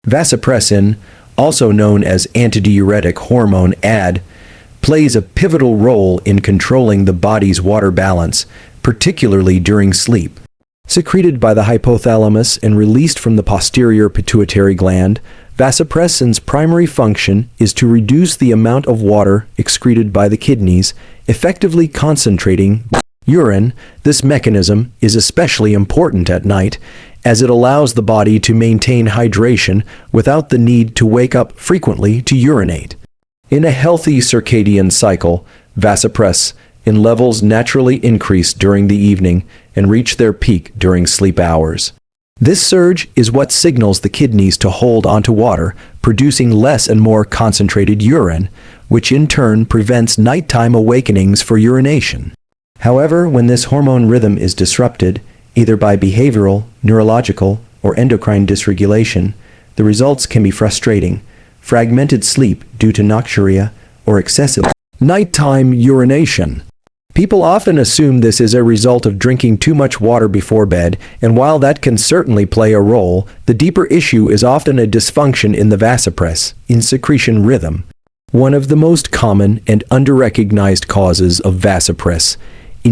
Vasopressin, also known as antidiuretic hormone AD, plays a pivotal role in controlling the body's water balance, particularly during sleep. Secreted by the hypothalamus and released from the posterior pituitary gland, vasopressin's primary function is to reduce the amount of water excreted by the kidneys, effectively concentrating urine. This mechanism is especially important at night, as it allows the body to maintain hydration without the need to wake up frequently to urinate. In a healthy circadian cycle, vasopressin levels naturally increase during the evening and reach their peak during sleep hours. This surge is what signals the kidneys to hold onto water, producing less and more concentrated urine, which in turn prevents nighttime awakenings for urination. However, when this hormone rhythm is disrupted, either by behavioral, neurological, or endocrine dysregulation, the results can be frustrating: fragmented sleep due to nocturia or excessive nighttime urination. People often assume this is a result of drinking too much water before bed, and while that can certainly play a role, the deeper issue is often a dysfunction in the vasopressin secretion rhythm. One of the most common and underrecognized causes of vasopressin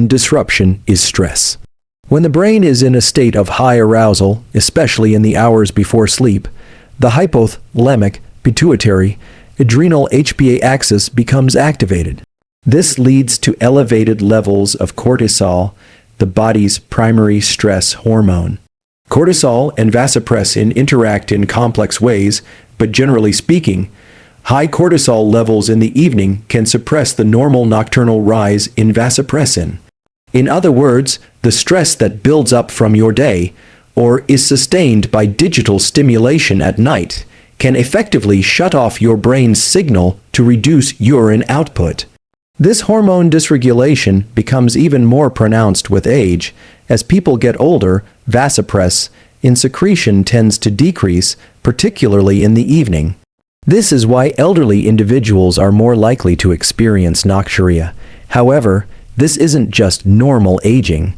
disruption is stress. When the brain is in a state of high arousal, especially in the hours before sleep, the hypothalamic, pituitary, adrenal HPA axis becomes activated. This leads to elevated levels of cortisol, the body's primary stress hormone. Cortisol and vasopressin interact in complex ways, but generally speaking, high cortisol levels in the evening can suppress the normal nocturnal rise in vasopressin. In other words, the stress that builds up from your day, or is sustained by digital stimulation at night, can effectively shut off your brain's signal to reduce urine output. This hormone dysregulation becomes even more pronounced with age. As people get older, vasopressin secretion tends to decrease, particularly in the evening. This is why elderly individuals are more likely to experience nocturia. However, this isn't just normal aging.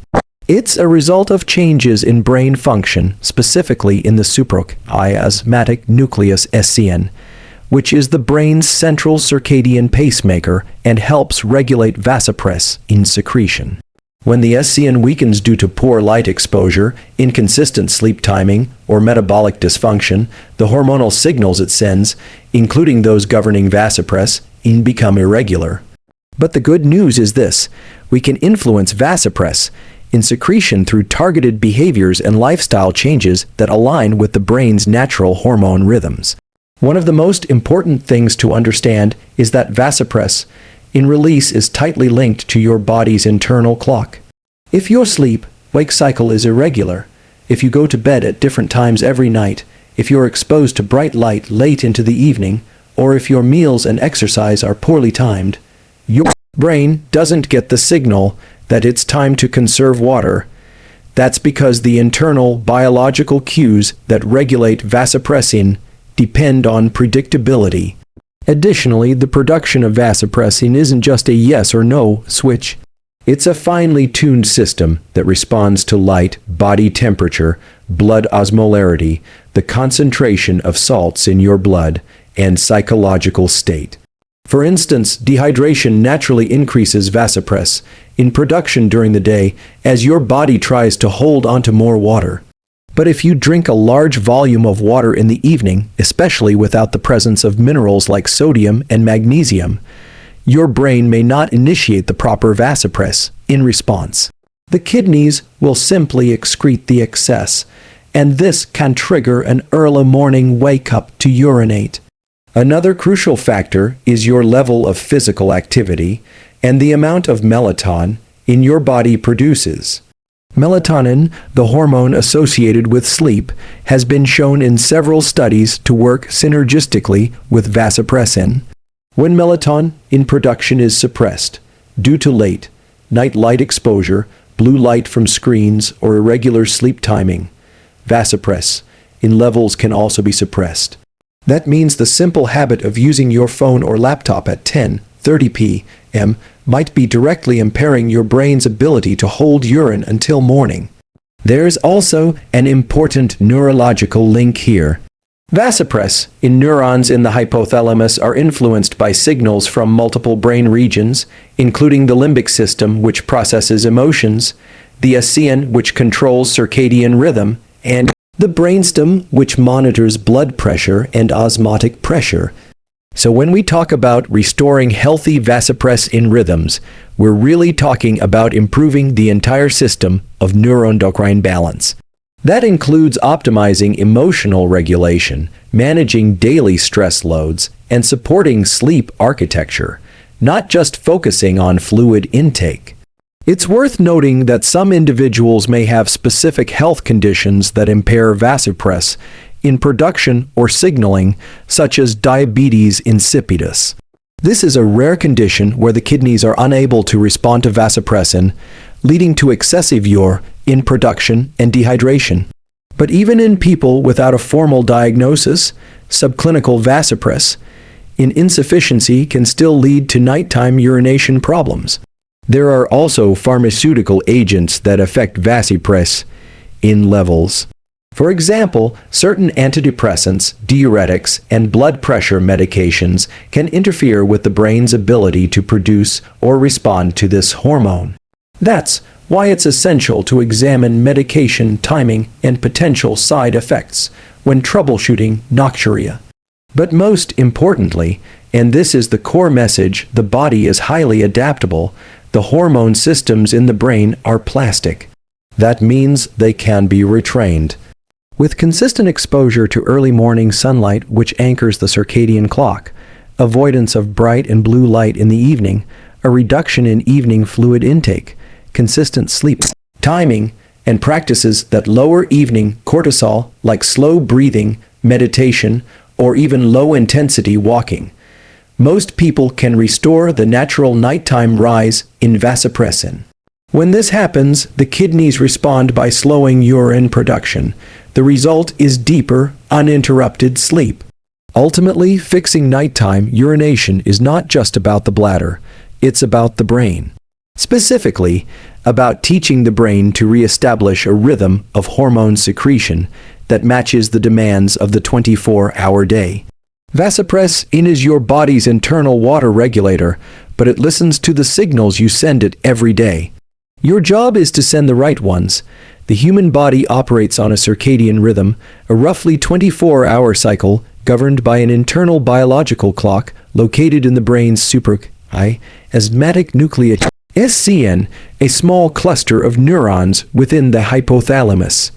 It's a result of changes in brain function, specifically in the suprachiasmatic nucleus (SCN), which is the brain's central circadian pacemaker and helps regulate vasopressin secretion. When the SCN weakens due to poor light exposure, inconsistent sleep timing, or metabolic dysfunction, the hormonal signals it sends, including those governing vasopressin, become irregular. But the good news is this: we can influence vasopressin secretion through targeted behaviors and lifestyle changes that align with the brain's natural hormone rhythms. One of the most important things to understand is that vasopressin release is tightly linked to your body's internal clock. If your sleep-wake cycle is irregular, if you go to bed at different times every night, if you're exposed to bright light late into the evening, or if your meals and exercise are poorly timed, your brain doesn't get the signal that it's time to conserve water. That's because the internal biological cues that regulate vasopressin depend on predictability. Additionally, the production of vasopressin isn't just a yes or no switch. It's a finely tuned system that responds to light, body temperature, blood osmolarity, the concentration of salts in your blood, and psychological state. For instance, dehydration naturally increases vasopressin production during the day as your body tries to hold onto more water. But if you drink a large volume of water in the evening, especially without the presence of minerals like sodium and magnesium, your brain may not initiate the proper vasopressin response. The kidneys will simply excrete the excess, and this can trigger an early morning wake-up to urinate. Another crucial factor is your level of physical activity and the amount of melatonin your body produces. Melatonin, the hormone associated with sleep, has been shown in several studies to work synergistically with vasopressin. When melatonin production is suppressed due to late night light exposure, blue light from screens, or irregular sleep timing, vasopressin levels can also be suppressed. That means the simple habit of using your phone or laptop at 10:30 p.m. might be directly impairing your brain's ability to hold urine until morning. There's also an important neurological link here. Vasopressin in neurons in the hypothalamus are influenced by signals from multiple brain regions, including the limbic system, which processes emotions, the ascian, which controls circadian rhythm, and the brainstem, which monitors blood pressure and osmotic pressure. So when we talk about restoring healthy vasopressin rhythms, we're really talking about improving the entire system of neuroendocrine balance. That includes optimizing emotional regulation, managing daily stress loads, and supporting sleep architecture, not just focusing on fluid intake. It's worth noting that some individuals may have specific health conditions that impair vasopressin in production or signaling, such as diabetes insipidus. This is a rare condition where the kidneys are unable to respond to vasopressin, leading to excessive urine in production and dehydration. But even in people without a formal diagnosis, subclinical vasopressin insufficiency can still lead to nighttime urination problems. There are also pharmaceutical agents that affect vasopressin levels. For example, certain antidepressants, diuretics, and blood pressure medications can interfere with the brain's ability to produce or respond to this hormone. That's why it's essential to examine medication timing and potential side effects when troubleshooting nocturia. But most importantly, and this is the core message, the body is highly adaptable. The hormone systems in the brain are plastic. That means they can be retrained. With consistent exposure to early morning sunlight, which anchors the circadian clock, avoidance of bright and blue light in the evening, a reduction in evening fluid intake, consistent sleep timing, and practices that lower evening cortisol, like slow breathing, meditation, or even low-intensity walking, most people can restore the natural nighttime rise in vasopressin. When this happens, the kidneys respond by slowing urine production. The result is deeper, uninterrupted sleep. Ultimately, fixing nighttime urination is not just about the bladder, it's about the brain. Specifically, about teaching the brain to reestablish a rhythm of hormone secretion that matches the demands of the 24-hour day. Vasopressin is your body's internal water regulator, but it listens to the signals you send it every day. Your job is to send the right ones. The human body operates on a circadian rhythm, a roughly 24-hour cycle governed by an internal biological clock located in the brain's suprachiasmatic nucleus. SCN, a small cluster of neurons within the hypothalamus.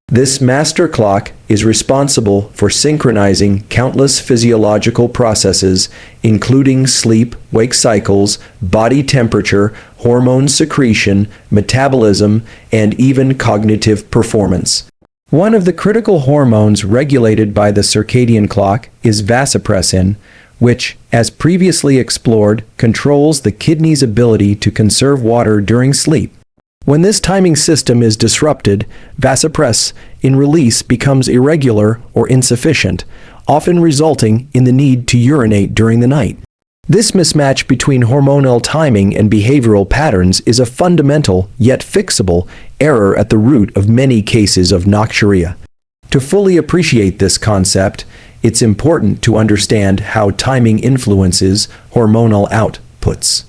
This master clock is responsible for synchronizing countless physiological processes, including sleep-wake cycles, body temperature, hormone secretion, metabolism, and even cognitive performance. One of the critical hormones regulated by the circadian clock is vasopressin, which, as previously explored, controls the kidney's ability to conserve water during sleep. When this timing system is disrupted, vasopressin release becomes irregular or insufficient, often resulting in the need to urinate during the night. This mismatch between hormonal timing and behavioral patterns is a fundamental, yet fixable, error at the root of many cases of nocturia. To fully appreciate this concept, it's important to understand how timing influences hormonal outputs.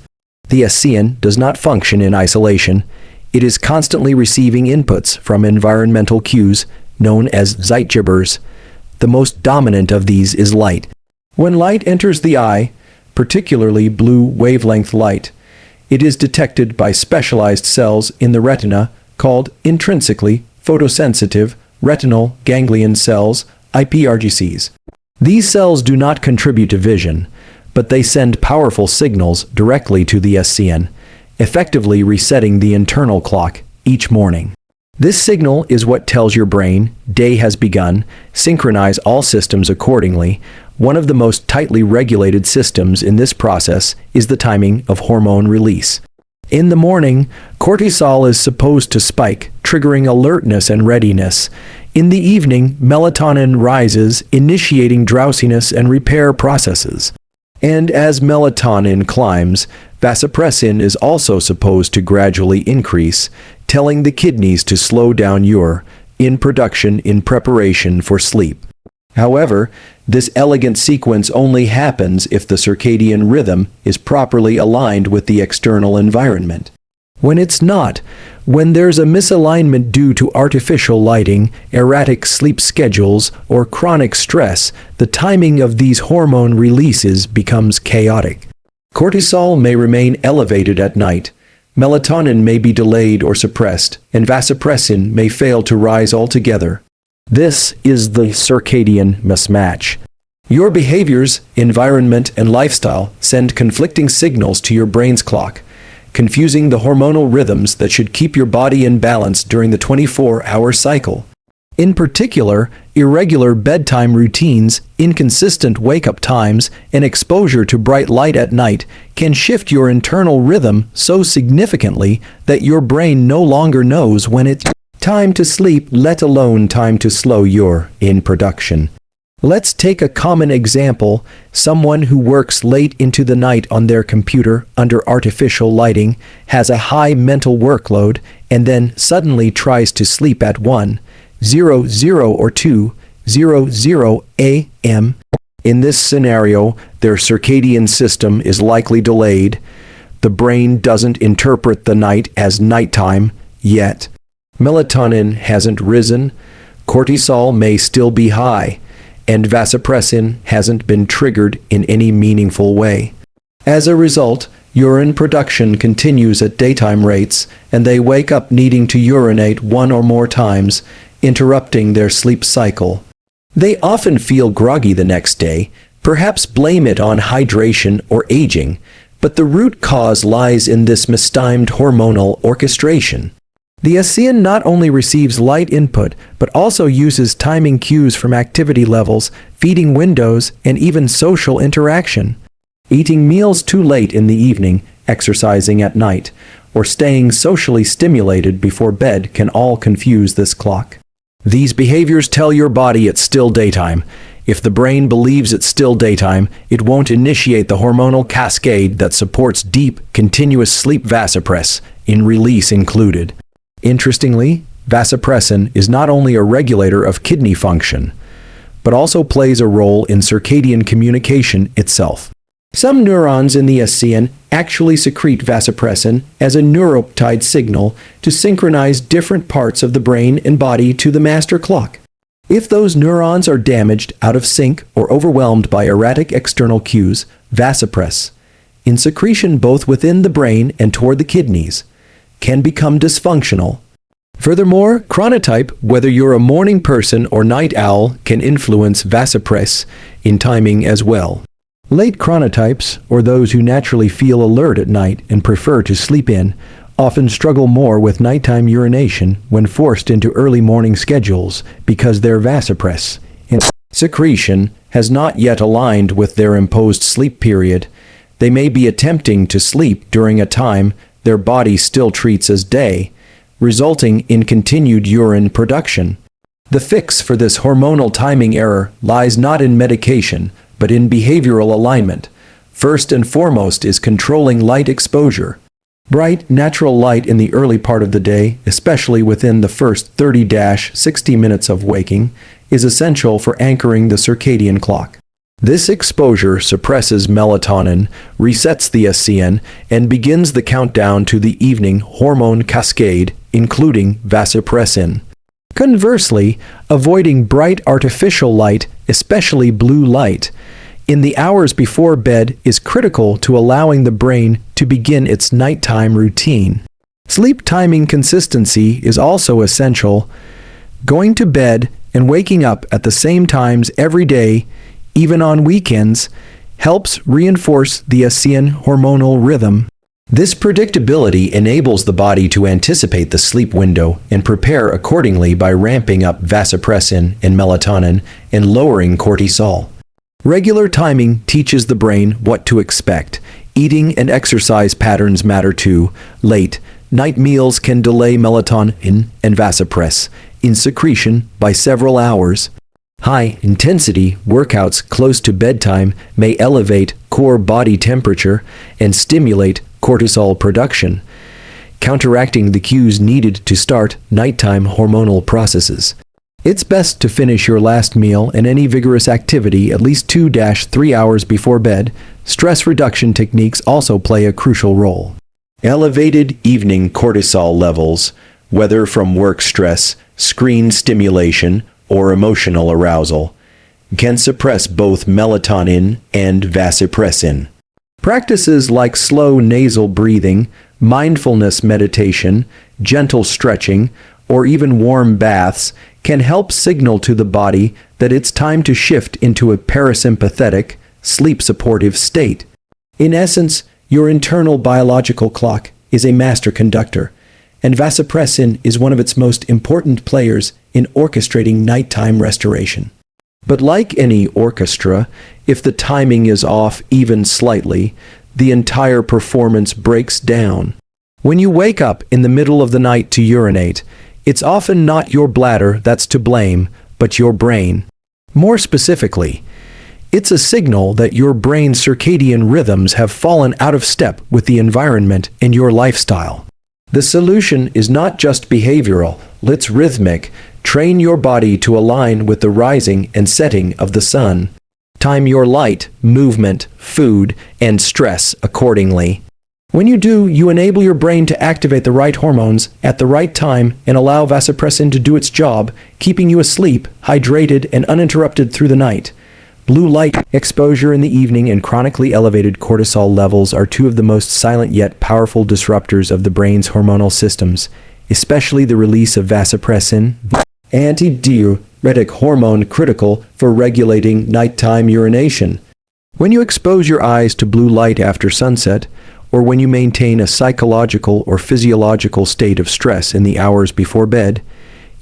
The ascian does not function in isolation. It is constantly receiving inputs from environmental cues, known as zeitgebers. The most dominant of these is light. When light enters the eye, particularly blue wavelength light, it is detected by specialized cells in the retina called intrinsically photosensitive retinal ganglion cells, iPRGCs. These cells do not contribute to vision, but they send powerful signals directly to the ascian, effectively resetting the internal clock each morning. This signal is what tells your brain, day has begun, synchronize all systems accordingly. One of the most tightly regulated systems in this process is the timing of hormone release. In the morning, cortisol is supposed to spike, triggering alertness and readiness. In the evening, melatonin rises, initiating drowsiness and repair processes. And as melatonin climbs, vasopressin is also supposed to gradually increase, telling the kidneys to slow down urine in production in preparation for sleep. However, this elegant sequence only happens if the circadian rhythm is properly aligned with the external environment. When it's not, when there's a misalignment due to artificial lighting, erratic sleep schedules, or chronic stress, the timing of these hormone releases becomes chaotic. Cortisol may remain elevated at night, melatonin may be delayed or suppressed, and vasopressin may fail to rise altogether. This is the circadian mismatch. Your behaviors, environment, and lifestyle send conflicting signals to your brain's clock, confusing the hormonal rhythms that should keep your body in balance during the 24-hour cycle. In particular, irregular bedtime routines, inconsistent wake-up times, and exposure to bright light at night can shift your internal rhythm so significantly that your brain no longer knows when it's time to sleep, let alone time to slow urine production. Let's take a common example: someone who works late into the night on their computer under artificial lighting, has a high mental workload, and then suddenly tries to sleep at 1:00 or 2:00 a.m. In this scenario, their circadian system is likely delayed. The brain doesn't interpret the night as nighttime yet. Melatonin hasn't risen, cortisol may still be high, and vasopressin hasn't been triggered in any meaningful way. As a result, urine production continues at daytime rates, and they wake up needing to urinate one or more times, interrupting their sleep cycle. They often feel groggy the next day, perhaps blame it on hydration or aging, but the root cause lies in this mistimed hormonal orchestration. The ASEAN not only receives light input, but also uses timing cues from activity levels, feeding windows, and even social interaction. Eating meals too late in the evening, exercising at night, or staying socially stimulated before bed can all confuse this clock. These behaviors tell your body it's still daytime. If the brain believes it's still daytime, it won't initiate the hormonal cascade that supports deep, continuous sleep, vasopressin, in release included. Interestingly, vasopressin is not only a regulator of kidney function, but also plays a role in circadian communication itself. Some neurons in the ASEAN actually secrete vasopressin as a neuropeptide signal to synchronize different parts of the brain and body to the master clock. If those neurons are damaged, out of sync, or overwhelmed by erratic external cues, vasopressin, in secretion both within the brain and toward the kidneys, can become dysfunctional. Furthermore, chronotype, whether you're a morning person or night owl, can influence vasopressin in timing as well. Late chronotypes, or those who naturally feel alert at night and prefer to sleep in, often struggle more with nighttime urination when forced into early morning schedules because their vasopressin secretion has not yet aligned with their imposed sleep period. They may be attempting to sleep during a time their body still treats as day, resulting in continued urine production. The fix for this hormonal timing error lies not in medication, but in behavioral alignment. First and foremost is controlling light exposure. Bright, natural light in the early part of the day, especially within the first 30-60 minutes of waking, is essential for anchoring the circadian clock. This exposure suppresses melatonin, resets the ASEAN, and begins the countdown to the evening hormone cascade, including vasopressin. Conversely, avoiding bright artificial light, especially blue light, in the hours before bed is critical to allowing the brain to begin its nighttime routine. Sleep timing consistency is also essential. Going to bed and waking up at the same times every day, even on weekends, helps reinforce the ASEAN hormonal rhythm. This predictability enables the body to anticipate the sleep window and prepare accordingly by ramping up vasopressin and melatonin and lowering cortisol. Regular timing teaches the brain what to expect. Eating and exercise patterns matter too. Late night meals can delay melatonin and vasopressin in secretion by several hours. High-intensity workouts close to bedtime may elevate core body temperature and stimulate cortisol production, counteracting the cues needed to start nighttime hormonal processes. It's best to finish your last meal and any vigorous activity at least 2-3 hours before bed. Stress reduction techniques also play a crucial role. Elevated evening cortisol levels, whether from work stress, screen stimulation, or emotional arousal, can suppress both melatonin and vasopressin. Practices like slow nasal breathing, mindfulness meditation, gentle stretching, or even warm baths can help signal to the body that it's time to shift into a parasympathetic, sleep-supportive state. In essence, your internal biological clock is a master conductor, and vasopressin is one of its most important players in orchestrating nighttime restoration. But like any orchestra, if the timing is off even slightly, the entire performance breaks down. When you wake up in the middle of the night to urinate, it's often not your bladder that's to blame, but your brain. More specifically, it's a signal that your brain's circadian rhythms have fallen out of step with the environment and your lifestyle. The solution is not just behavioral, it's rhythmic. Train your body to align with the rising and setting of the sun. Time your light, movement, food, and stress accordingly. When you do, you enable your brain to activate the right hormones at the right time and allow vasopressin to do its job, keeping you asleep, hydrated, and uninterrupted through the night. Blue light exposure in the evening and chronically elevated cortisol levels are two of the most silent yet powerful disruptors of the brain's hormonal systems, especially the release of vasopressin, antidiuretic hormone critical for regulating nighttime urination. When you expose your eyes to blue light after sunset, or when you maintain a psychological or physiological state of stress in the hours before bed,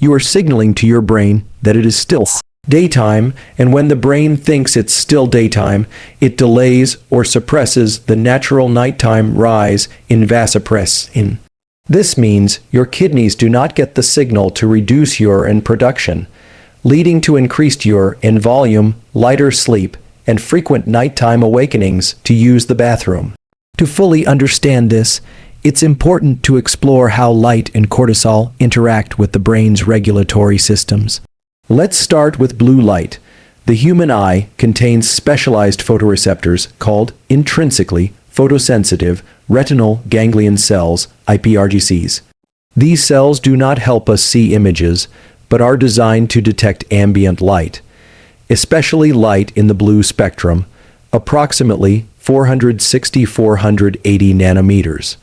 you are signaling to your brain that it is still daytime, and when the brain thinks it's still daytime, it delays or suppresses the natural nighttime rise in vasopressin. This means your kidneys do not get the signal to reduce urine production, leading to increased urine in volume, lighter sleep, and frequent nighttime awakenings to use the bathroom. To fully understand this, it's important to explore how light and cortisol interact with the brain's regulatory systems. Let's start with blue light. The human eye contains specialized photoreceptors called intrinsically photosensitive retinal ganglion cells, iPRGCs. These cells do not help us see images, but are designed to detect ambient light, especially light in the blue spectrum, approximately 460–480 nanometers.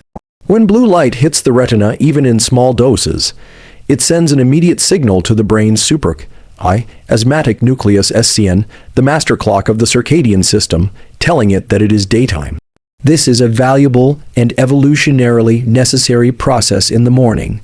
When blue light hits the retina, even in small doses, it sends an immediate signal to the brain's suprachiasmatic nucleus SCN, the master clock of the circadian system, telling it that it is daytime. This is a valuable and evolutionarily necessary process in the morning,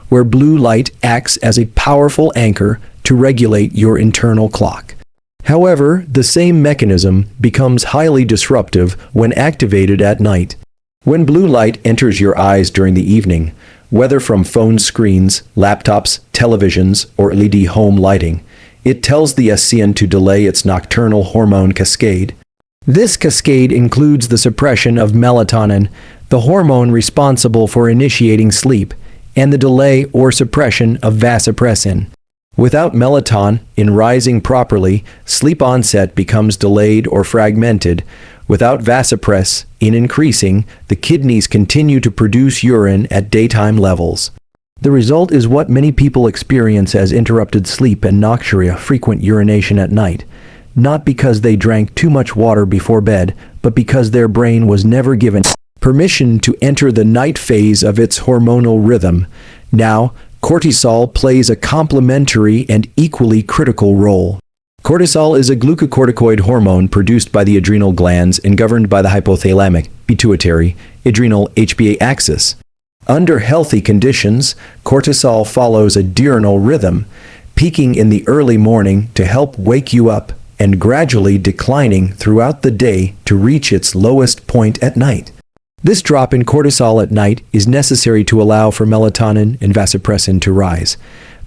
where blue light acts as a powerful anchor to regulate your internal clock. However, the same mechanism becomes highly disruptive when activated at night. When blue light enters your eyes during the evening, whether from phone screens, laptops, televisions, or LED home lighting, it tells the SCN to delay its nocturnal hormone cascade. This cascade includes the suppression of melatonin, the hormone responsible for initiating sleep, and the delay or suppression of vasopressin. Without melatonin rising properly, sleep onset becomes delayed or fragmented. Without vasopressin increasing, the kidneys continue to produce urine at daytime levels. The result is what many people experience as interrupted sleep and nocturia, frequent urination at night, not because they drank too much water before bed, but because their brain was never given permission to enter the night phase of its hormonal rhythm. Now, cortisol plays a complementary and equally critical role. Cortisol is a glucocorticoid hormone produced by the adrenal glands and governed by the hypothalamic, pituitary, adrenal HPA axis. Under healthy conditions, cortisol follows a diurnal rhythm, peaking in the early morning to help wake you up and gradually declining throughout the day to reach its lowest point at night. This drop in cortisol at night is necessary to allow for melatonin and vasopressin to rise.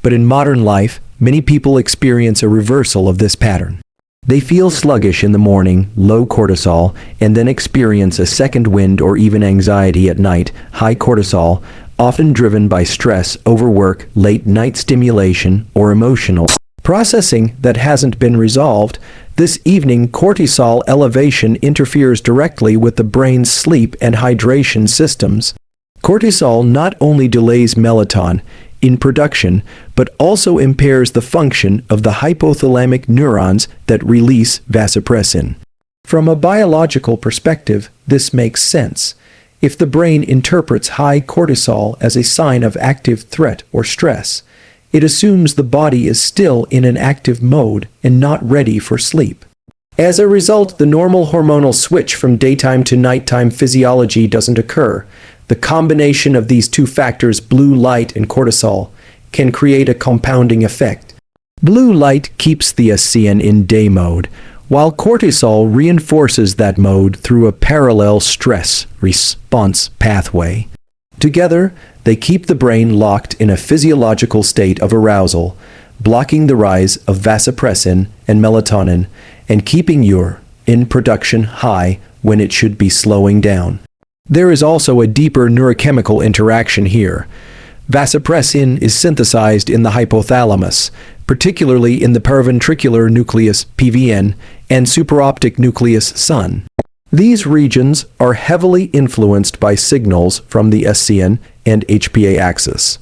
But in modern life, many people experience a reversal of this pattern. They feel sluggish in the morning, low cortisol, and then experience a second wind or even anxiety at night, high cortisol, often driven by stress, overwork, late-night stimulation, or emotional processing that hasn't been resolved. This evening cortisol elevation interferes directly with the brain's sleep and hydration systems. Cortisol not only delays melatonin in production, but also impairs the function of the hypothalamic neurons that release vasopressin. From a biological perspective, this makes sense. If the brain interprets high cortisol as a sign of active threat or stress, it assumes the body is still in an active mode and not ready for sleep. As a result, the normal hormonal switch from daytime to nighttime physiology doesn't occur. The combination of these two factors, blue light and cortisol, can create a compounding effect. Blue light keeps the SCN in day mode, while cortisol reinforces that mode through a parallel stress response pathway. Together, they keep the brain locked in a physiological state of arousal, blocking the rise of vasopressin and melatonin, and keeping urine production high when it should be slowing down. There is also a deeper neurochemical interaction here. Vasopressin is synthesized in the hypothalamus, particularly in the paraventricular nucleus (PVN) and supraoptic nucleus (SUN). These regions are heavily influenced by signals from the SCN and HPA axis.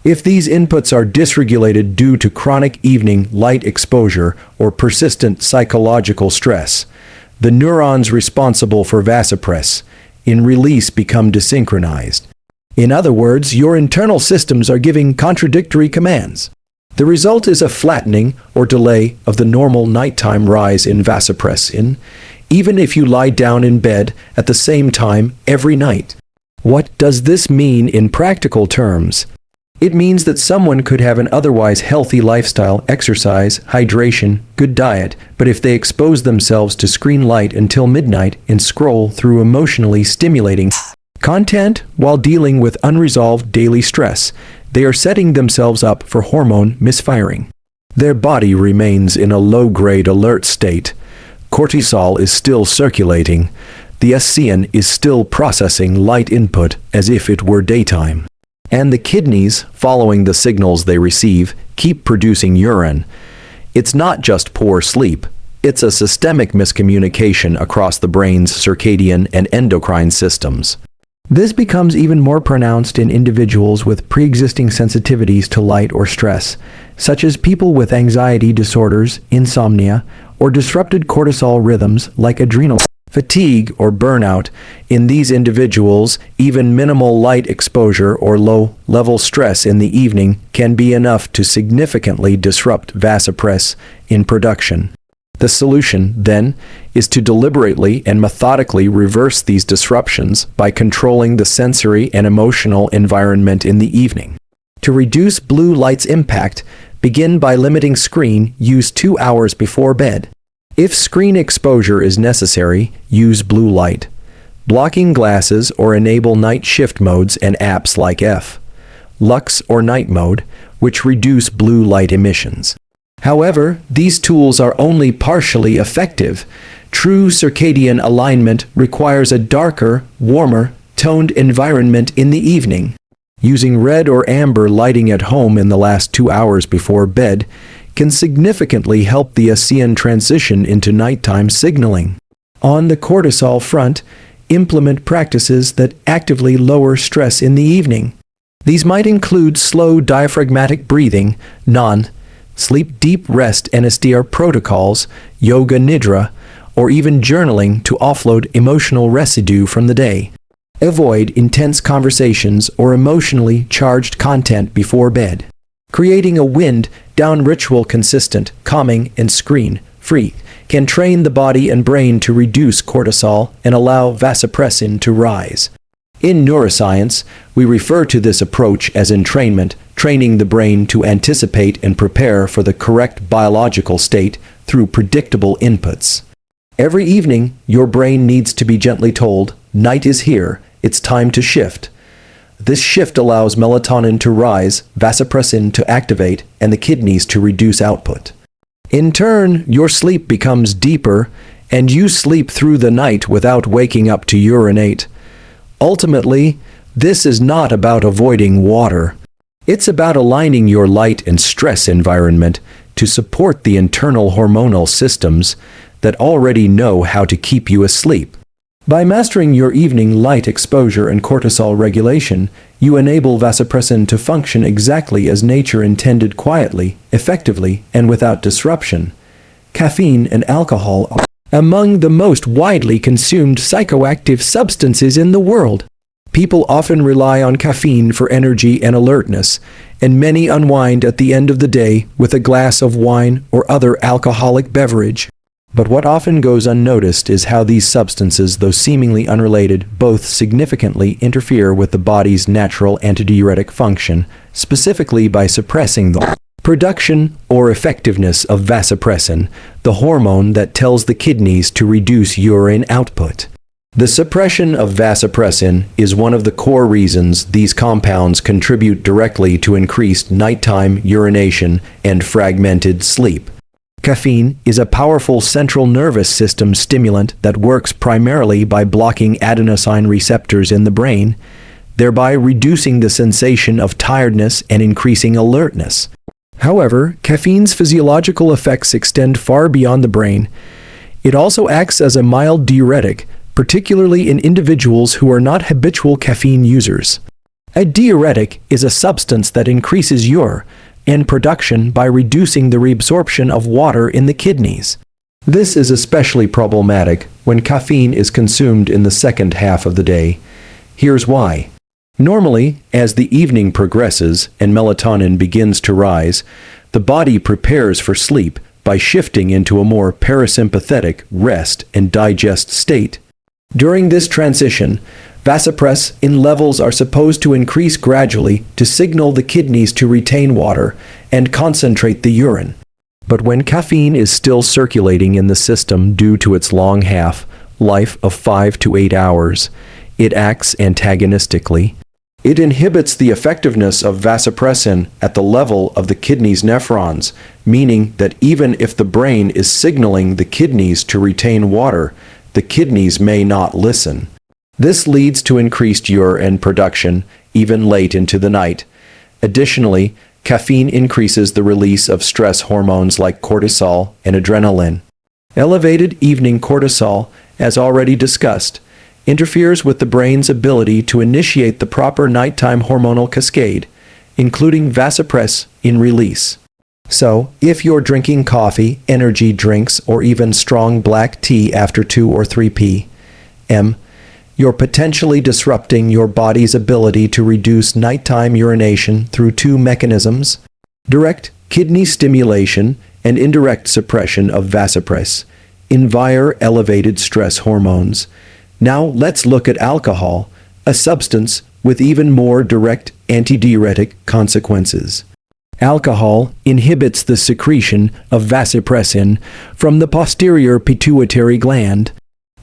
If these inputs are dysregulated due to chronic evening light exposure or persistent psychological stress, the neurons responsible for vasopressin in release become desynchronized. In other words, your internal systems are giving contradictory commands. The result is a flattening or delay of the normal nighttime rise in vasopressin, even if you lie down in bed at the same time every night. What does this mean in practical terms? It means that someone could have an otherwise healthy lifestyle, exercise, hydration, good diet, but if they expose themselves to screen light until midnight and scroll through emotionally stimulating content while dealing with unresolved daily stress, they are setting themselves up for hormone misfiring. Their body remains in a low-grade alert state. Cortisol is still circulating. The SCN is still processing light input as if it were daytime. And the kidneys, following the signals they receive, keep producing urine. It's not just poor sleep. It's a systemic miscommunication across the brain's circadian and endocrine systems. This becomes even more pronounced in individuals with pre-existing sensitivities to light or stress, such as people with anxiety disorders, insomnia, or disrupted cortisol rhythms like adrenal fatigue or burnout. In these individuals, even minimal light exposure or low-level stress in the evening can be enough to significantly disrupt vasopressin in production. The solution, then, is to deliberately and methodically reverse these disruptions by controlling the sensory and emotional environment in the evening. To reduce blue light's impact, begin by limiting screen use 2 hours before bed. If screen exposure is necessary, use blue light. Blocking glasses or enable night shift modes and apps like Lux or night mode, which reduce blue light emissions. However, these tools are only partially effective. True circadian alignment requires a darker, warmer, toned environment in the evening. Using red or amber lighting at home in the last 2 hours before bed can significantly help the SCN transition into nighttime signaling. On the cortisol front, implement practices that actively lower stress in the evening. These might include slow diaphragmatic breathing, sleep deep rest NSDR protocols, yoga nidra, or even journaling to offload emotional residue from the day. Avoid intense conversations or emotionally charged content before bed. Creating a wind-down ritual consistent, calming, and screen-free can train the body and brain to reduce cortisol and allow vasopressin to rise. In neuroscience, we refer to this approach as entrainment, training the brain to anticipate and prepare for the correct biological state through predictable inputs. Every evening, your brain needs to be gently told, "Night is here, it's time to shift." This shift allows melatonin to rise, vasopressin to activate, and the kidneys to reduce output. In turn, your sleep becomes deeper, and you sleep through the night without waking up to urinate. Ultimately, This is not about avoiding water. It's about aligning your light and stress environment to support the internal hormonal systems that already know how to keep you asleep. By mastering your evening light exposure and cortisol regulation, you enable vasopressin to function exactly as nature intended, quietly, effectively, and without disruption. Caffeine and alcohol are among the most widely consumed psychoactive substances in the world. People often rely on caffeine for energy and alertness, and many unwind at the end of the day with a glass of wine or other alcoholic beverage. But what often goes unnoticed is how these substances, though seemingly unrelated, both significantly interfere with the body's natural antidiuretic function, specifically by suppressing the production or effectiveness of vasopressin, the hormone that tells the kidneys to reduce urine output. The suppression of vasopressin is one of the core reasons these compounds contribute directly to increased nighttime urination and fragmented sleep. Caffeine is a powerful central nervous system stimulant that works primarily by blocking adenosine receptors in the brain, thereby reducing the sensation of tiredness and increasing alertness. However, caffeine's physiological effects extend far beyond the brain. It also acts as a mild diuretic, particularly in individuals who are not habitual caffeine users. A diuretic is a substance that increases urine production by reducing the reabsorption of water in the kidneys. This is especially problematic when caffeine is consumed in the second half of the day. Here's why. Normally, as the evening progresses and melatonin begins to rise, the body prepares for sleep by shifting into a more parasympathetic rest and digest state. During this transition, vasopressin levels are supposed to increase gradually to signal the kidneys to retain water and concentrate the urine. But when caffeine is still circulating in the system due to its long half-life of 5 to 8 hours, it acts antagonistically. It inhibits the effectiveness of vasopressin at the level of the kidney's nephrons, meaning that even if the brain is signaling the kidneys to retain water, the kidneys may not listen. This leads to increased urine production, even late into the night. Additionally, caffeine increases the release of stress hormones like cortisol and adrenaline. Elevated evening cortisol, as already discussed, interferes with the brain's ability to initiate the proper nighttime hormonal cascade, including vasopressin release. So, if you're drinking coffee, energy drinks, or even strong black tea after 2 or 3 p.m., you're potentially disrupting your body's ability to reduce nighttime urination through 2 mechanisms: direct kidney stimulation and indirect suppression of vasopressin via elevated stress hormones. Now let's look at alcohol, a substance with even more direct antidiuretic consequences. Alcohol inhibits the secretion of vasopressin from the posterior pituitary gland.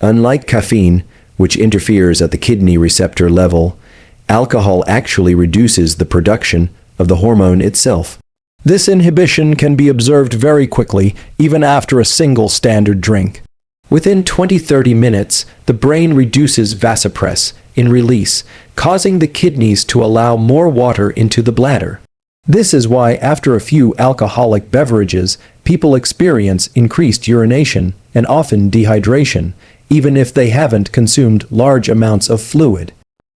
Unlike caffeine, which interferes at the kidney receptor level, alcohol actually reduces the production of the hormone itself. This inhibition can be observed very quickly, even after a single standard drink. Within 20-30 minutes, the brain reduces vasopressin release, causing the kidneys to allow more water into the bladder. This is why after a few alcoholic beverages, people experience increased urination and often dehydration, even if they haven't consumed large amounts of fluid.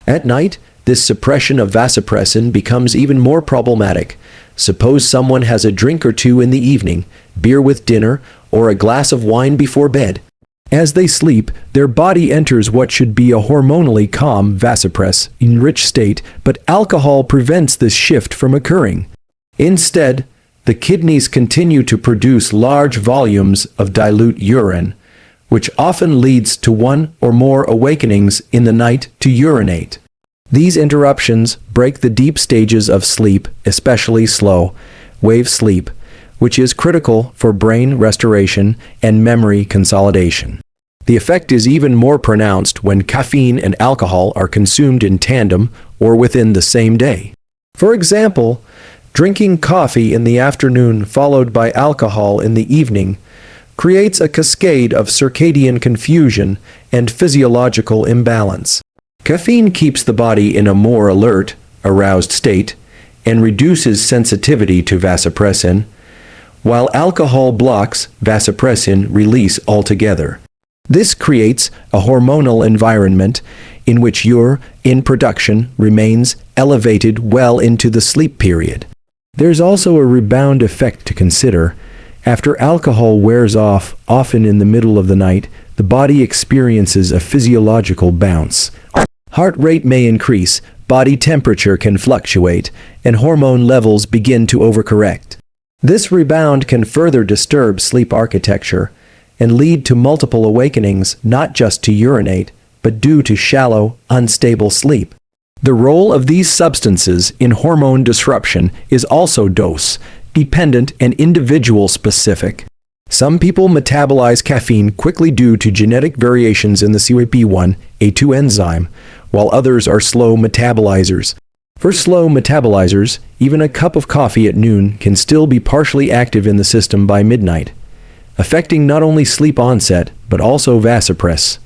At night, this suppression of vasopressin becomes even more problematic. Suppose someone has a drink or 2 in the evening, beer with dinner, or a glass of wine before bed. As they sleep, their body enters what should be a hormonally calm vasopressin-rich state, but alcohol prevents this shift from occurring. Instead, the kidneys continue to produce large volumes of dilute urine, which often leads to 1 or more awakenings in the night to urinate. These interruptions break the deep stages of sleep, especially slow wave sleep, which is critical for brain restoration and memory consolidation. The effect is even more pronounced when caffeine and alcohol are consumed in tandem or within the same day. For example, drinking coffee in the afternoon followed by alcohol in the evening creates a cascade of circadian confusion and physiological imbalance. Caffeine keeps the body in a more alert, aroused state and reduces sensitivity to vasopressin, while alcohol blocks vasopressin release altogether. This creates a hormonal environment in which urine production remains elevated well into the sleep period. There's also a rebound effect to consider. After alcohol wears off, often in the middle of the night, the body experiences a physiological bounce. Heart rate may increase, body temperature can fluctuate, and hormone levels begin to overcorrect. This rebound can further disturb sleep architecture and lead to multiple awakenings, not just to urinate, but due to shallow, unstable sleep. The role of these substances in hormone disruption is also dose-dependent and individual-specific. Some people metabolize caffeine quickly due to genetic variations in the CYP1A2 enzyme, while others are slow metabolizers. For slow metabolizers, even a cup of coffee at noon can still be partially active in the system by midnight, affecting not only sleep onset, but also vasopressin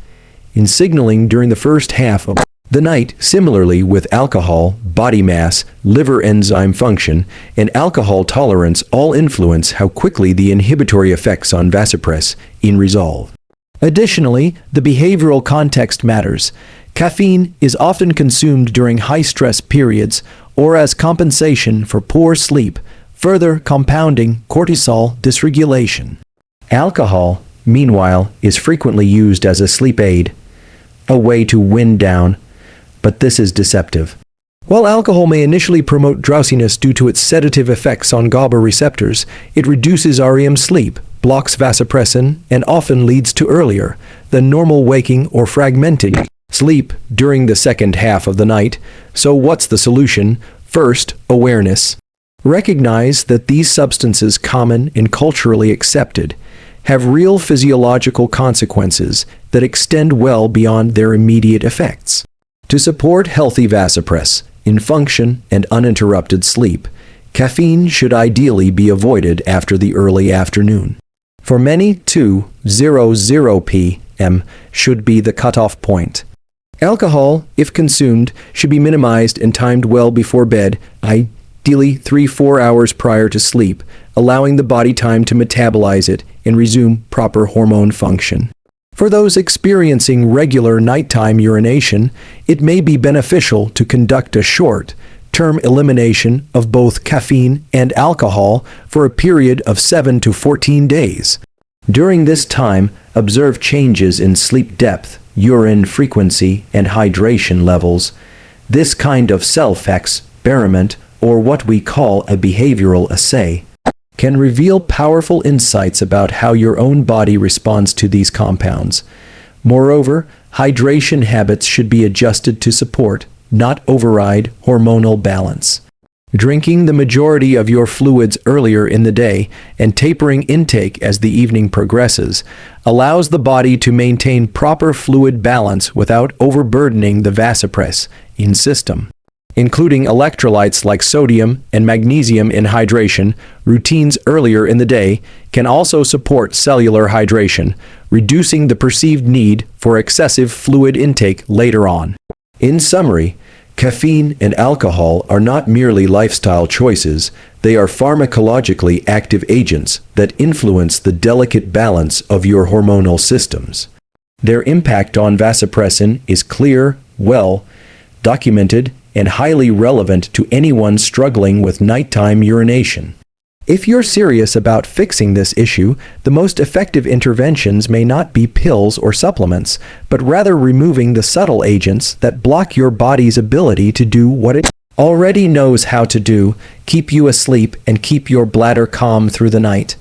in signaling during the first half of the night. Similarly with alcohol, body mass, liver enzyme function, and alcohol tolerance all influence how quickly the inhibitory effects on vasopressin resolve. Additionally, the behavioral context matters. Caffeine is often consumed during high-stress periods or as compensation for poor sleep, further compounding cortisol dysregulation. Alcohol, meanwhile, is frequently used as a sleep aid, a way to wind down, but this is deceptive. While alcohol may initially promote drowsiness due to its sedative effects on GABA receptors, it reduces REM sleep, blocks vasopressin, and often leads to earlier than normal waking or fragmenting sleep during the second half of the night. So what's the solution? First, awareness. Recognize that these substances, common and culturally accepted, have real physiological consequences that extend well beyond their immediate effects. To support healthy vasopressin in function and uninterrupted sleep, caffeine should ideally be avoided after the early afternoon. For many, 2:00 p.m. should be the cutoff point. Alcohol, if consumed, should be minimized and timed well before bed, ideally 3-4 hours prior to sleep, allowing the body time to metabolize it and resume proper hormone function. For those experiencing regular nighttime urination, it may be beneficial to conduct a short-term elimination of both caffeine and alcohol for a period of 7 to 14 days. During this time, observe changes in sleep depth, urine frequency, and hydration levels. This kind of self-experiment, or what we call a behavioral assay, can reveal powerful insights about how your own body responds to these compounds. Moreover, hydration habits should be adjusted to support, not override, hormonal balance. Drinking the majority of your fluids earlier in the day and tapering intake as the evening progresses allows the body to maintain proper fluid balance without overburdening the vasopressin system. Including electrolytes like sodium and magnesium in hydration routines earlier in the day can also support cellular hydration, reducing the perceived need for excessive fluid intake later on. In summary, caffeine and alcohol are not merely lifestyle choices, they are pharmacologically active agents that influence the delicate balance of your hormonal systems. Their impact on vasopressin is clear, well documented, and highly relevant to anyone struggling with nighttime urination. If you're serious about fixing this issue, the most effective interventions may not be pills or supplements, but rather removing the subtle agents that block your body's ability to do what it already knows how to do, keep you asleep and keep your bladder calm through the night.